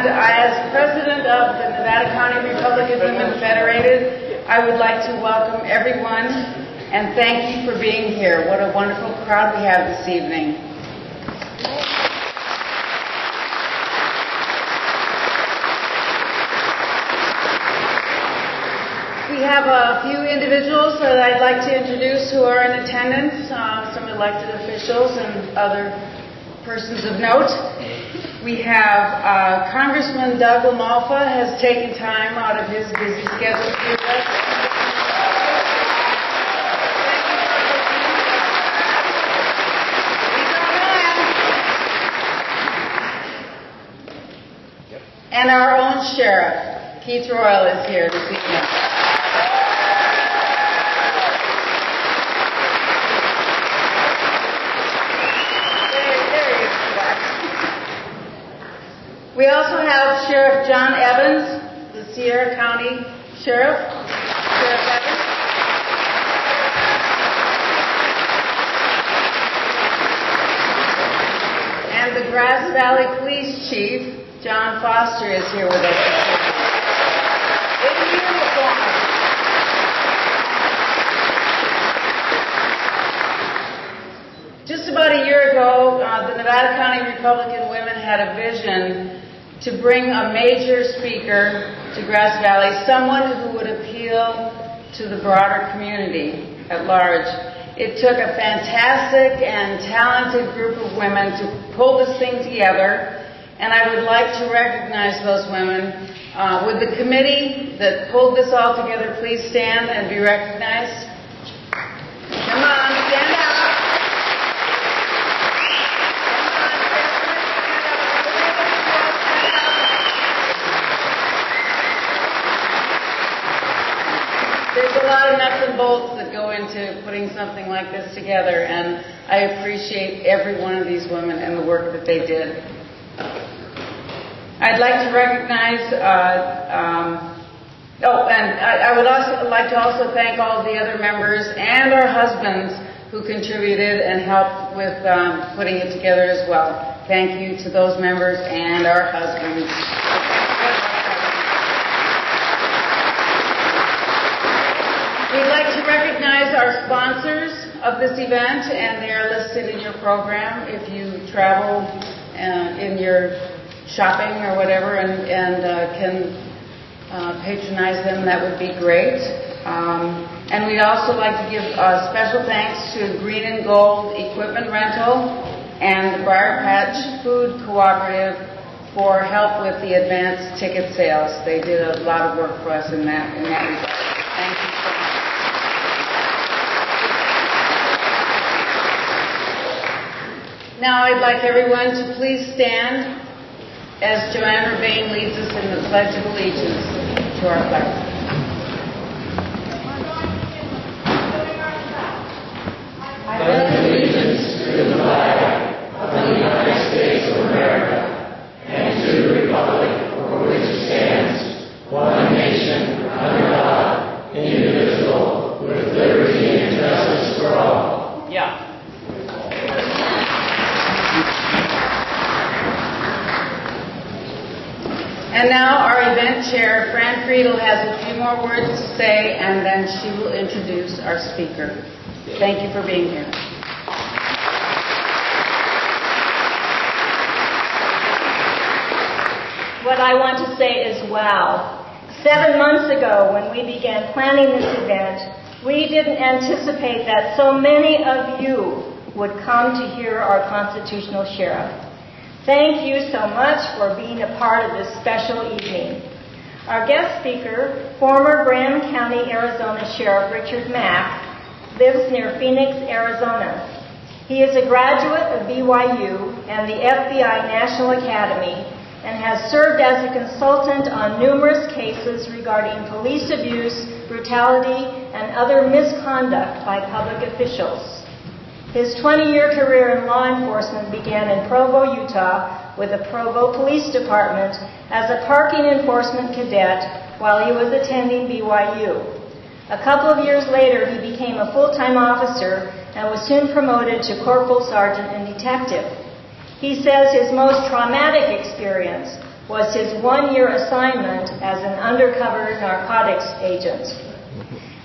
And as president of the Nevada County Republican Women Federated, I would like to welcome everyone and thank you for being here. What a wonderful crowd we have this evening. We have a few individuals that I'd like to introduce who are in attendance, some elected officials and other persons of note. We have Congressman Doug LaMalfa has taken time out of his busy schedule to be with us. And our own sheriff, Keith Royal, is here this evening. We also have Sheriff John Evans, the Sierra County Sheriff. Sheriff Evans. And the Grass Valley Police Chief, John Foster, is here with us. In uniform. Just about a year ago, the Nevada County Republican Women had a vision to bring a major speaker to Grass Valley, someone who would appeal to the broader community at large. It took a fantastic and talented group of women to pull this thing together, and I would like to recognize those women. Would the committee that pulled this all together please stand and be recognized? Come on, stand up. There's a lot of nuts and bolts that go into putting something like this together, and I appreciate every one of these women and the work that they did. I'd like to recognize, I would also like to also thank all of the other members and our husbands who contributed and helped with putting it together as well. Thank you to those members and our husbands. We'd like to recognize our sponsors of this event, and they are listed in your program. If you travel in your shopping or whatever and can patronize them, that would be great. And we'd also like to give special thanks to Green and Gold Equipment Rental and the Briar Patch Food Cooperative for help with the advanced ticket sales. They did a lot of work for us in that regard. Thank you so much. Now I'd like everyone to please stand as Joanne Urbane leads us in the Pledge of Allegiance to our flag. I pledge allegiance to the flag of the United States of America and to the republic for which it stands, one nation, under God, indivisible, with liberty and justice for all. Yeah. And now our event chair, Fran Friedel, has a few more words to say, and then she will introduce our speaker. Thank you for being here. What I want to say is wow. 7 months ago, when we began planning this event, we didn't anticipate that so many of you would come to hear our constitutional sheriff. Thank you so much for being a part of this special evening. Our guest speaker, former Graham County, Arizona Sheriff Richard Mack, lives near Phoenix, Arizona. He is a graduate of BYU and the FBI National Academy and has served as a consultant on numerous cases regarding police abuse, brutality, and other misconduct by public officials. His 20-year career in law enforcement began in Provo, Utah, with the Provo Police Department as a parking enforcement cadet while he was attending BYU. A couple of years later, he became a full-time officer and was soon promoted to corporal sergeant and detective. He says his most traumatic experience was his one-year assignment as an undercover narcotics agent.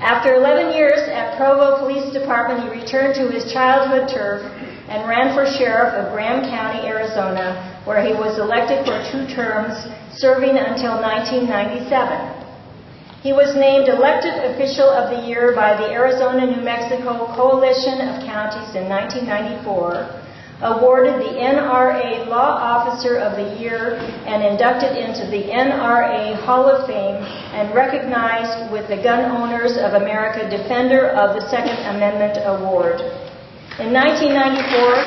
After 11 years at Provo Police Department, he returned to his childhood turf and ran for sheriff of Graham County, Arizona, where he was elected for 2 terms, serving until 1997. He was named Elected Official of the Year by the Arizona-New Mexico Coalition of Counties in 1994, awarded the NRA Law Officer of the Year, and inducted into the NRA Hall of Fame, and recognized with the Gun Owners of America Defender of the Second Amendment Award. In 1994,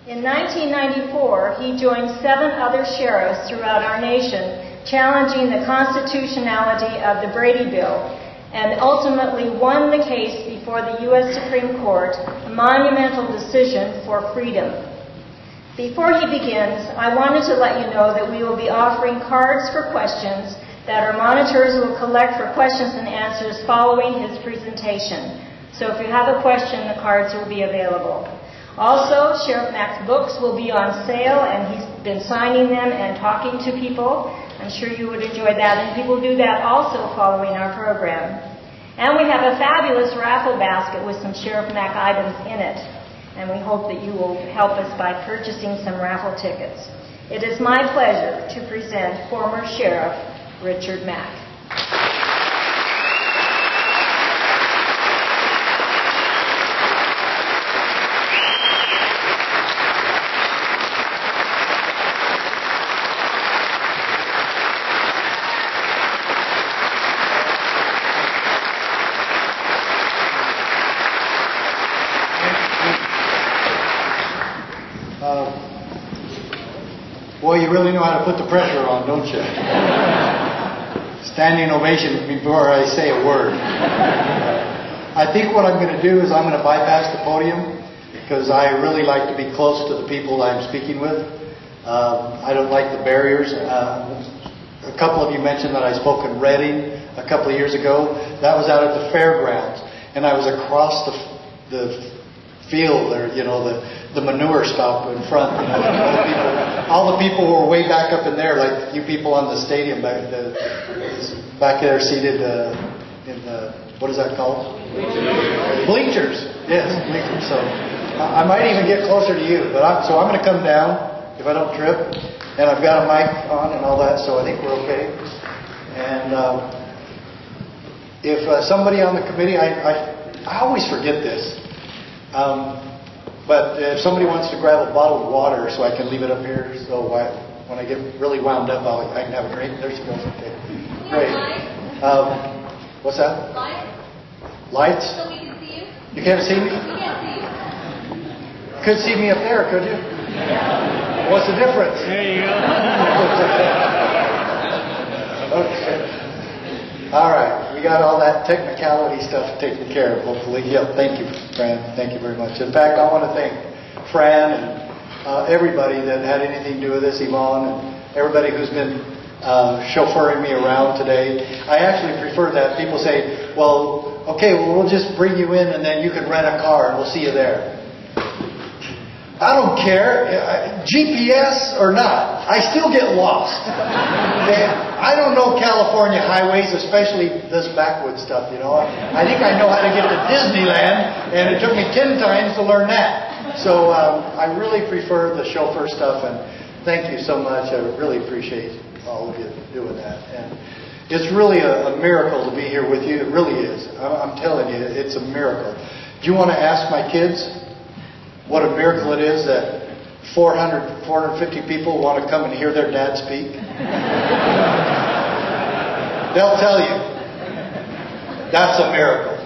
In 1994, he joined 7 other sheriffs throughout our nation, challenging the constitutionality of the Brady Bill, and ultimately won the case before the U.S. Supreme Court, a monumental decision for freedom. Before he begins, I wanted to let you know that we will be offering cards for questions that our monitors will collect for questions and answers following his presentation. So if you have a question, the cards will be available. Also, Sheriff Mack's books will be on sale, and he's been signing them and talking to people. I'm sure you would enjoy that, and he will do that also following our program. And we have a fabulous raffle basket with some Sheriff Mack items in it, and we hope that you will help us by purchasing some raffle tickets. It is my pleasure to present former Sheriff Richard Mack. Boy, you really know how to put the pressure on, don't you? Standing ovation before I say a word. I think what I'm going to do is I'm going to bypass the podium because I really like to be close to the people I'm speaking with. I don't like the barriers. A couple of you mentioned that I spoke in Reading a couple of years ago. That was out at the fairgrounds, and I was across the field there, you know, the manure stop in front. You know, all the people were way back up in there, like you people on the stadium back there seated in the, what is that called? Bleachers. Yes, bleachers. So I might even get closer to you, but I'm going to come down if I don't trip, and I've got a mic on and all that, so I think we're okay. And if somebody on the committee, I always forget this. But if somebody wants to grab a bottle of water so I can leave it up here, so when I get really wound up, I can have a drink. There she goes. Okay. Great. What's that? Lights. Lights? So we can see you. You can't see me? We can't see you. Could see me up there, could you? What's the difference? There you go. Okay. All right, we got all that technicality stuff taken care of, hopefully. Yeah, thank you, Fran. Thank you very much. In fact, I want to thank Fran and everybody that had anything to do with this, Yvonne, and everybody who's been chauffeuring me around today. I actually prefer that. People say, well, okay, well, we'll just bring you in and then you can rent a car and we'll see you there. I don't care, GPS or not, I still get lost. Okay? I don't know California highways, especially this backwoods stuff, you know. I think I know how to get to Disneyland, and it took me 10 times to learn that. So I really prefer the chauffeur stuff, and thank you so much. I really appreciate all of you doing that. And it's really a miracle to be here with you. It really is. I'm telling you, it's a miracle. Do you want to ask my kids what a miracle it is that 450 people want to come and hear their dad speak? They'll tell you. That's a miracle.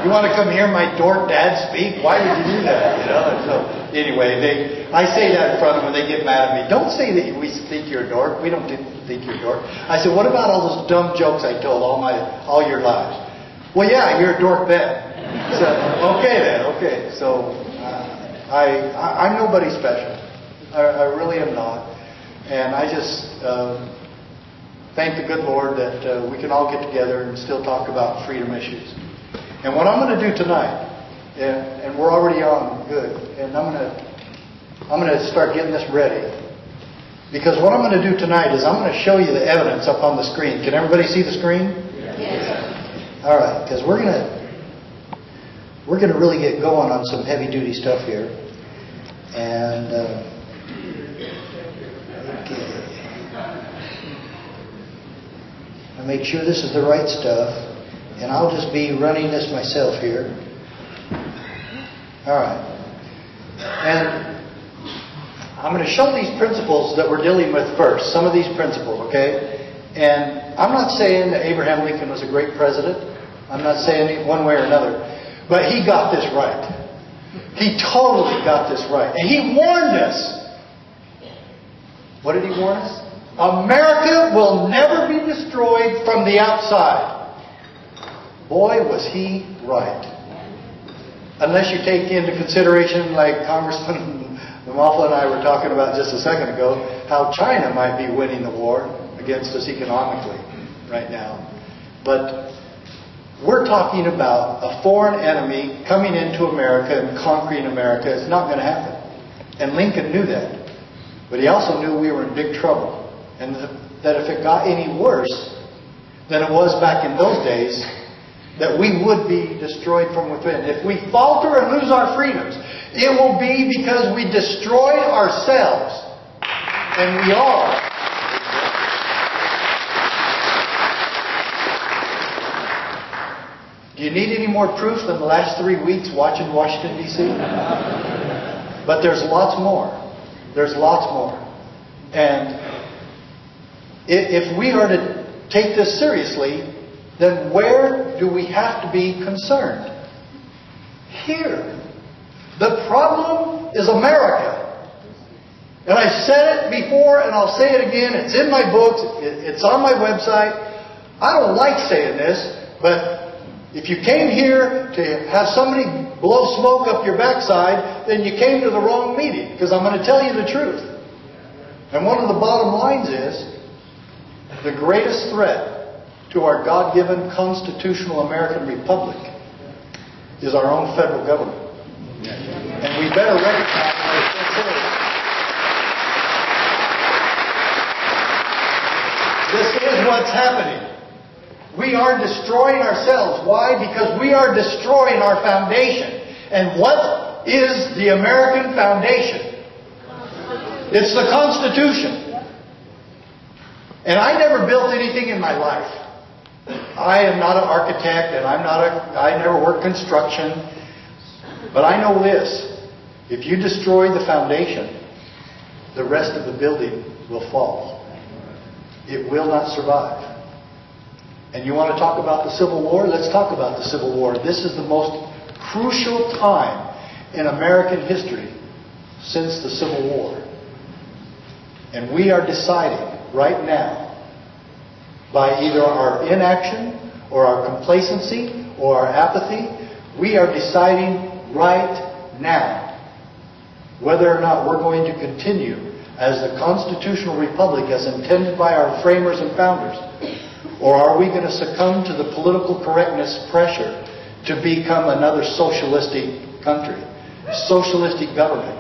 You want to come hear my dork dad speak? Why would you do that? You know. So anyway, I say that in front of them and they get mad at me. Don't say that we think you're a dork. We don't think you're a dork. I said, what about all those dumb jokes I told all your lives? Well, yeah, you're a dork then. So, okay then, okay. So, I'm nobody special. I really am not. And I just, thank the good Lord that we can all get together and still talk about freedom issues. And what I'm going to do tonight, and we're already on good, and I'm going to start getting this ready. Because what I'm going to do tonight is I'm going to show you the evidence up on the screen. Can everybody see the screen? Yes. All right, because we're going to really get going on some heavy duty stuff here. And okay. I make sure this is the right stuff, and I'll just be running this myself here. All right. And I'm going to show these principles that we're dealing with first, some of these principles, okay? And I'm not saying that Abraham Lincoln was a great president. I'm not saying it one way or another. But he got this right. He totally got this right. And he warned us. What did he warn us? America will never be destroyed from the outside. Boy, was he right. Unless you take into consideration, like Congressman Mufflin and I were talking about just a second ago, how China might be winning the war against us economically right now. But we're talking about a foreign enemy coming into America and conquering America. It's not going to happen. And Lincoln knew that. But he also knew we were in big trouble. And that if it got any worse than it was back in those days, that we would be destroyed from within. If we falter and lose our freedoms, it will be because we destroyed ourselves. And we are. Do you need any more proof than the last 3 weeks watching Washington, D.C.? But there's lots more. There's lots more. And if we are to take this seriously, then where do we have to be concerned? Here. The problem is America. And I said it before and I'll say it again. It's in my books. It's on my website. I don't like saying this, but if you came here to have somebody blow smoke up your backside, then you came to the wrong meeting, because I'm going to tell you the truth. And one of the bottom lines is, the greatest threat to our God-given constitutional American republic is our own federal government. And we better recognize what this is. This is what's happening. We are destroying ourselves. Why? Because we are destroying our foundation. And what is the American foundation? It's the Constitution. And I never built anything in my life. I am not an architect, and I never worked construction. But I know this. If you destroy the foundation, the rest of the building will fall. It will not survive. And you want to talk about the Civil War? Let's talk about the Civil War. This is the most crucial time in American history since the Civil War. And we are deciding right now, by either our inaction or our complacency or our apathy, we are deciding right now whether or not we're going to continue as the constitutional republic as intended by our framers and founders. Or are we going to succumb to the political correctness pressure to become another socialistic country, socialistic government?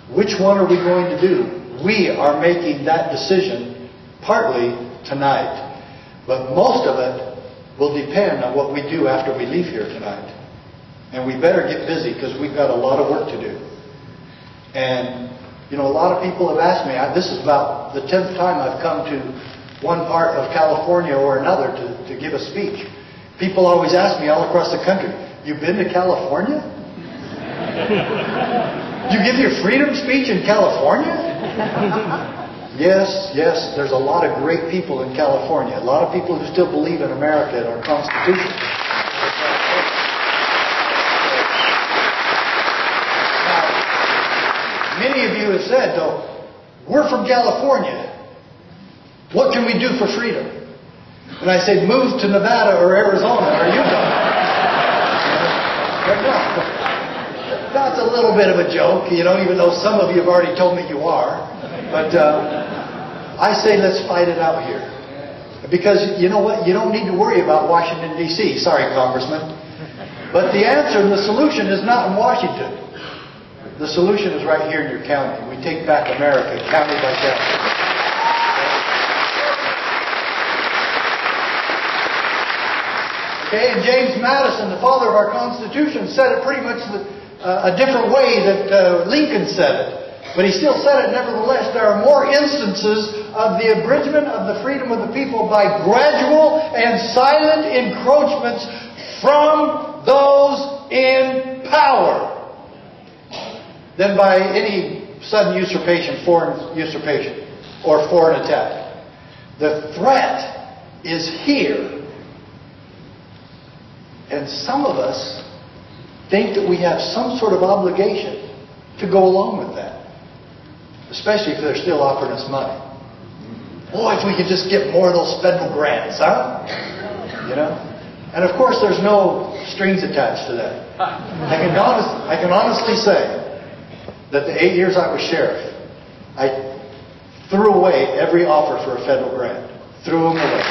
Which one are we going to do? We are making that decision partly tonight. But most of it will depend on what we do after we leave here tonight. And we better get busy because we've got a lot of work to do. And, you know, a lot of people have asked me, this is about the 10th time I've come to one part of California or another to give a speech. People always ask me all across the country, "You've been to California? You give your freedom speech in California?" Yes, there's a lot of great people in California. A lot of people who still believe in America and our Constitution. Now, many of you have said, though, we're from California. What can we do for freedom? And I say, move to Nevada or Arizona or Utah. That's a little bit of a joke, you know, even though some of you have already told me you are. But I say let's fight it out here. Because you know what? You don't need to worry about Washington, D.C. Sorry, Congressman. But the answer and the solution is not in Washington. The solution is right here in your county. We take back America, county by county. Okay, and James Madison, the father of our Constitution, said it pretty much a different way that Lincoln said it. But he still said it nevertheless. There are more instances of the abridgment of the freedom of the people by gradual and silent encroachments from those in power than by any sudden usurpation, foreign usurpation, or foreign attack. The threat is here. And some of us think that we have some sort of obligation to go along with that. Especially if they're still offering us money. Boy, if we could just get more of those federal grants, huh? You know? And of course, there's no strings attached to that. I can honestly say that the 8 years I was sheriff, I threw away every offer for a federal grant. Threw them away.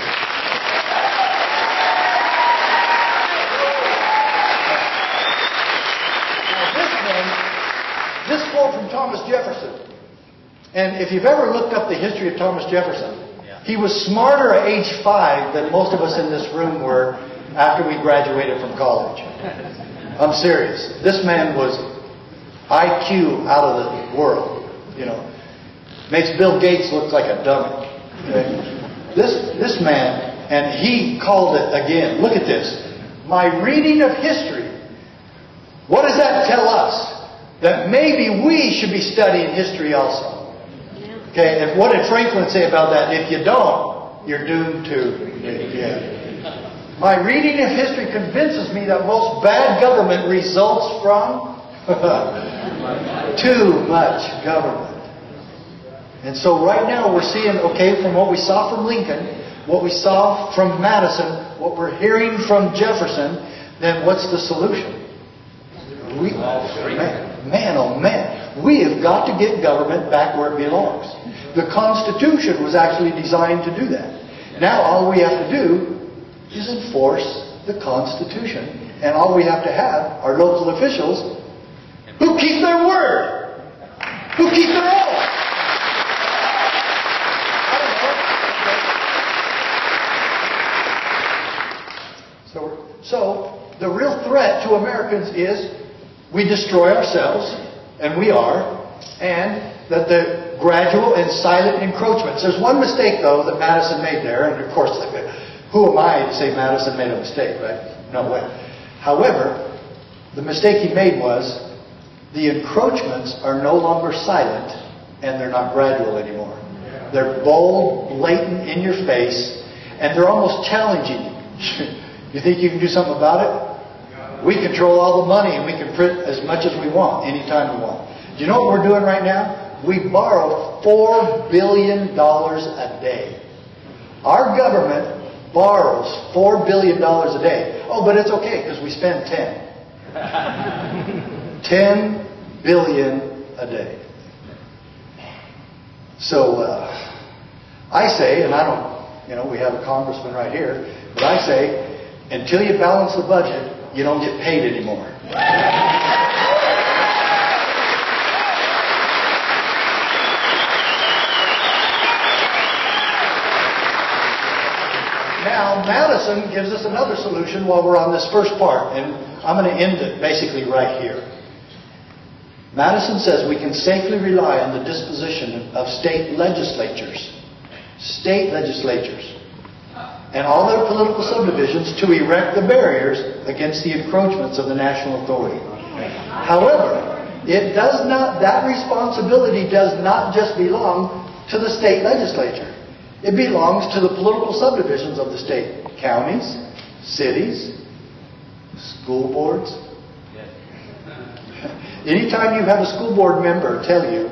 This quote from Thomas Jefferson. And if you've ever looked up the history of Thomas Jefferson, he was smarter at age 5 than most of us in this room were after we graduated from college. I'm serious. This man was IQ out of the world. You know, makes Bill Gates look like a dummy. Okay? This man, and he called it again. Look at this. My reading of history. What does that tell us? That maybe we should be studying history also. Okay, and what did Franklin say about that? If you don't, you're doomed to. Yeah. My reading of history convinces me that most bad government results from too much government. And so right now we're seeing, okay, from what we saw from Lincoln, what we saw from Madison, what we're hearing from Jefferson, then what's the solution? Man, oh man, we have got to get government back where it belongs. The Constitution was actually designed to do that. Now all we have to do is enforce the Constitution. And all we have to have are local officials who keep their word, who keep their oath. So the real threat to Americans is we destroy ourselves, and we are, and that the gradual and silent encroachments. There's one mistake, though, that Madison made there, and of course, who am I to say Madison made a mistake, right? No way. However, the mistake he made was the encroachments are no longer silent, and they're not gradual anymore. They're bold, blatant, in your face, and they're almost challenging you. You think you can do something about it? We control all the money and we can print as much as we want, anytime we want. Do you know what we're doing right now? We borrow $4 billion a day. Our government borrows $4 billion a day. Oh, but it's okay because we spend 10. 10 billion a day. So I say, and I don't, we have a congressman right here, but I say, until you balance the budget, you don't get paid anymore. Now, Madison gives us another solution while we're on this first part, and I'm going to end it basically right here. Madison says we can safely rely on the disposition of state legislatures. State legislatures. And all their political subdivisions to erect the barriers against the encroachments of the national authority. However, that responsibility does not just belong to the state legislature. It belongs to the political subdivisions of the state. Counties, cities, school boards. Anytime you have a school board member tell you,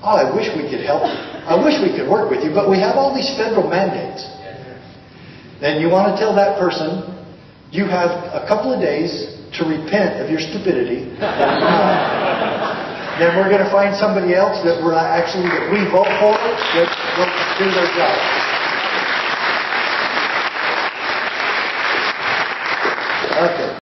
oh, I wish we could help you. I wish we could work with you, but we have all these federal mandates. Then you want to tell that person, you have a couple of days to repent of your stupidity then we're going to find somebody else that we vote for that will do their job.